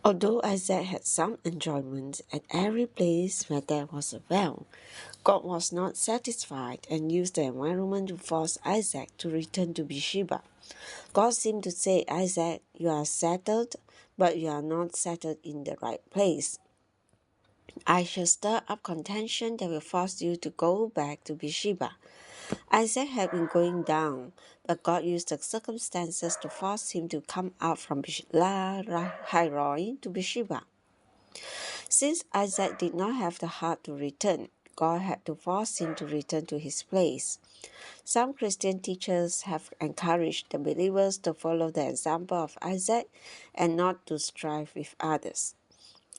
Although Isaac had some enjoyment at every place where there was a well, God was not satisfied and used the environment to force Isaac to return to Beersheba. God seemed to say, Isaac, you are settled, but you are not settled in the right place. I shall stir up contention that will force you to go back to Beersheba. Isaac had been going down, but God used the circumstances to force him to come out from Lahairoi to Beersheba. Since Isaac did not have the heart to return, God had to force him to return to his place. Some Christian teachers have encouraged the believers to follow the example of Isaac and not to strive with others.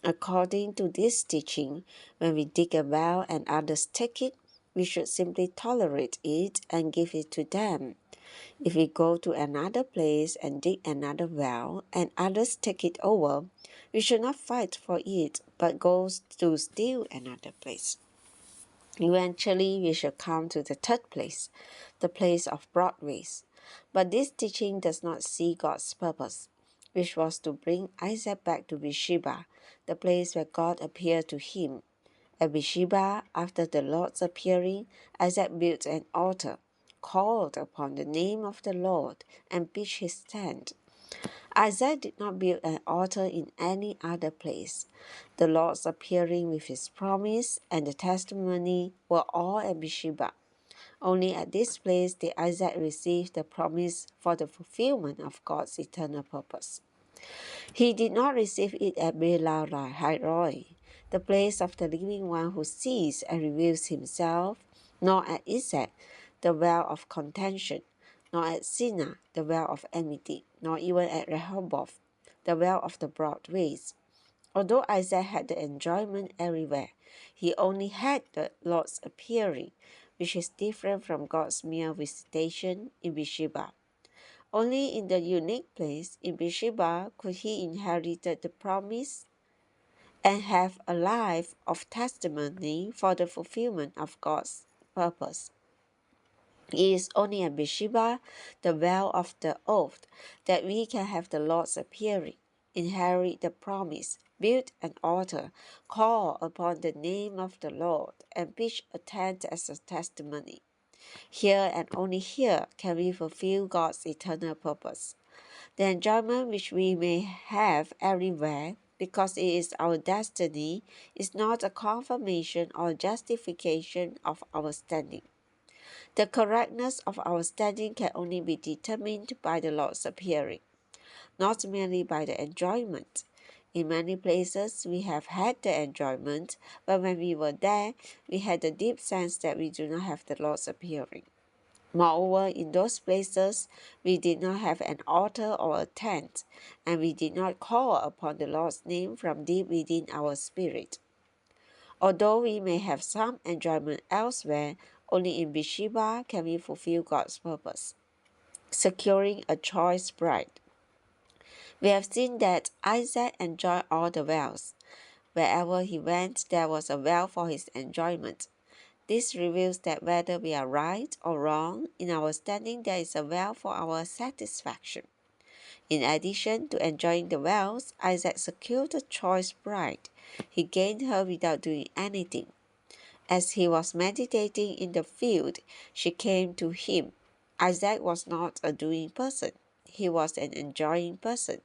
According to this teaching, when we dig a well and others take it, we should simply tolerate it and give it to them. If we go to another place and dig another well and others take it over, we should not fight for it but go to steal another place. Eventually, we shall come to the third place, the place of broad ways. But this teaching does not see God's purpose, which was to bring Isaac back to Beersheba, the place where God appeared to him. At Beersheba, after the Lord's appearing, Isaac built an altar, called upon the name of the Lord, and pitched his tent. Isaac did not build an altar in any other place. The Lord's appearing with his promise and the testimony were all at Beersheba. Only at this place did Isaac receive the promise for the fulfillment of God's eternal purpose. He did not receive it at Beer-lahai-roi, the place of the living one who sees and reveals himself, nor at Isaac, the well of contention, nor at Sinah, the well of enmity, nor even at Rehoboth, the well of the broad ways. Although Isaac had the enjoyment everywhere, he only had the Lord's appearing, which is different from God's mere visitation in Beersheba. Only in the unique place in Beersheba could he inherit the promise and have a life of testimony for the fulfillment of God's purpose. It is only at Beersheba, the well of the oath, that we can have the Lord's appearing, inherit the promise, build an altar, call upon the name of the Lord, and pitch a tent as a testimony. Here and only here can we fulfill God's eternal purpose. The enjoyment which we may have everywhere, because it is our destiny, is not a confirmation or justification of our standing. The correctness of our standing can only be determined by the Lord's appearing, not merely by the enjoyment. In many places, we have had the enjoyment, but when we were there, we had the deep sense that we do not have the Lord's appearing. Moreover, in those places, we did not have an altar or a tent, and we did not call upon the Lord's name from deep within our spirit. Although we may have some enjoyment elsewhere, only in Beersheba can we fulfill God's purpose, securing a choice bride. We have seen that Isaac enjoyed all the wells. Wherever he went, there was a well for his enjoyment. This reveals that whether we are right or wrong in our standing, there is a well for our satisfaction. In addition to enjoying the wells, Isaac secured a choice bride. He gained her without doing anything. As he was meditating in the field, she came to him. Isaac was not a doing person. He was an enjoying person.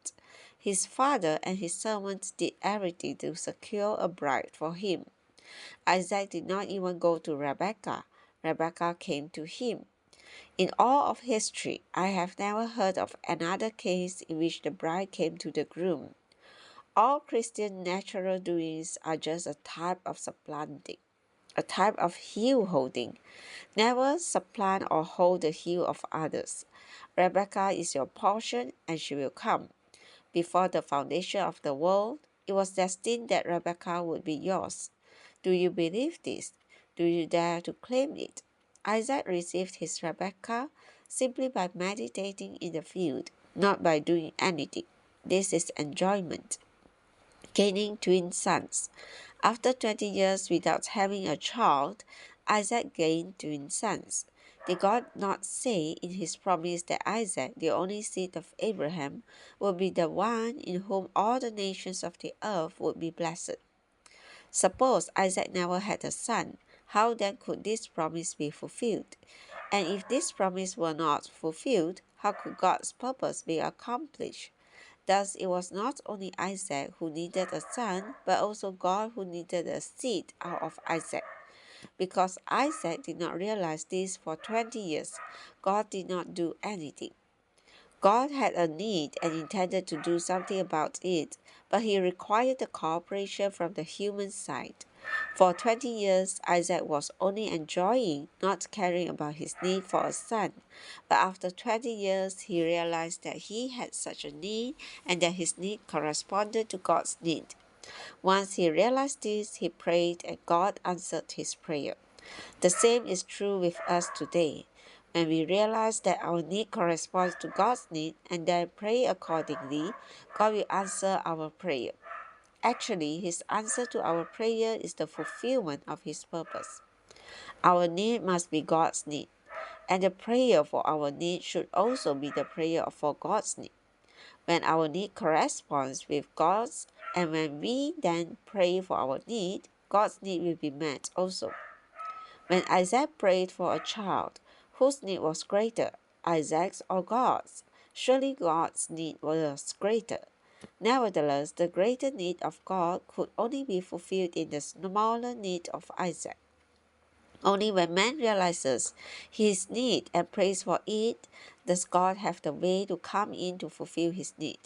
His father and his servants did everything to secure a bride for him. Isaac did not even go to Rebekah. Rebekah came to him. In all of history, I have never heard of another case in which the bride came to the groom. All Christian natural doings are just a type of supplanting, a type of heel holding. Never supplant or hold the heel of others. Rebekah is your portion, and she will come. Before the foundation of the world, it was destined that Rebekah would be yours. Do you believe this? Do you dare to claim it? Isaac received his Rebekah simply by meditating in the field, not by doing anything. This is enjoyment. Gaining twin sons. After 20 years without having a child, Isaac gained twin sons. Did God not say in his promise that Isaac, the only seed of Abraham, would be the one in whom all the nations of the earth would be blessed? Suppose Isaac never had a son, how then could this promise be fulfilled? And if this promise were not fulfilled, how could God's purpose be accomplished? Thus, it was not only Isaac who needed a son, but also God who needed a seed out of Isaac. Because Isaac did not realize this for 20 years, God did not do anything. God had a need and intended to do something about it, but he required the cooperation from the human side. For 20 years, Isaac was only enjoying, not caring about his need for a son. But after 20 years, he realized that he had such a need and that his need corresponded to God's need. Once he realized this, he prayed and God answered his prayer. The same is true with us today. When we realize that our need corresponds to God's need and then pray accordingly, God will answer our prayer. Actually, his answer to our prayer is the fulfillment of his purpose. Our need must be God's need, and the prayer for our need should also be the prayer for God's need. When our need corresponds with God's, and when we then pray for our need, God's need will be met also. When Isaac prayed for a child, whose need was greater, Isaac's or God's? Surely God's need was greater. Nevertheless, the greater need of God could only be fulfilled in the smaller need of Isaac. Only when man realizes his need and prays for it, does God have the way to come in to fulfill his need.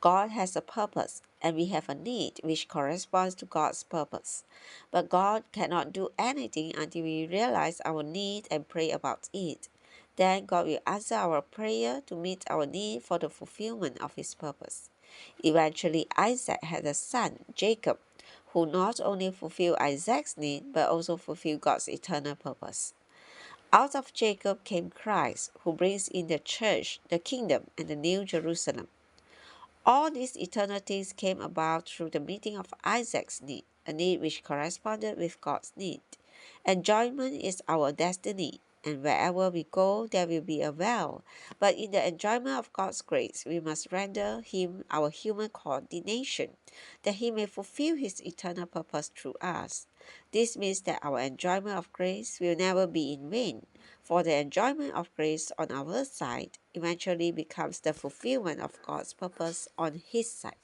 God has a purpose, and we have a need which corresponds to God's purpose. But God cannot do anything until we realize our need and pray about it. Then God will answer our prayer to meet our need for the fulfillment of his purpose. Eventually, Isaac had a son, Jacob, who not only fulfilled Isaac's need but also fulfilled God's eternal purpose. Out of Jacob came Christ, who brings in the church, the kingdom, and the new Jerusalem. All these eternal things came about through the meeting of Isaac's need, a need which corresponded with God's need. Enjoyment is our destiny, and wherever we go, there will be a well. But in the enjoyment of God's grace, we must render Him our human coordination, that He may fulfill His eternal purpose through us. This means that our enjoyment of grace will never be in vain, for the enjoyment of grace on our side eventually becomes the fulfillment of God's purpose on His side.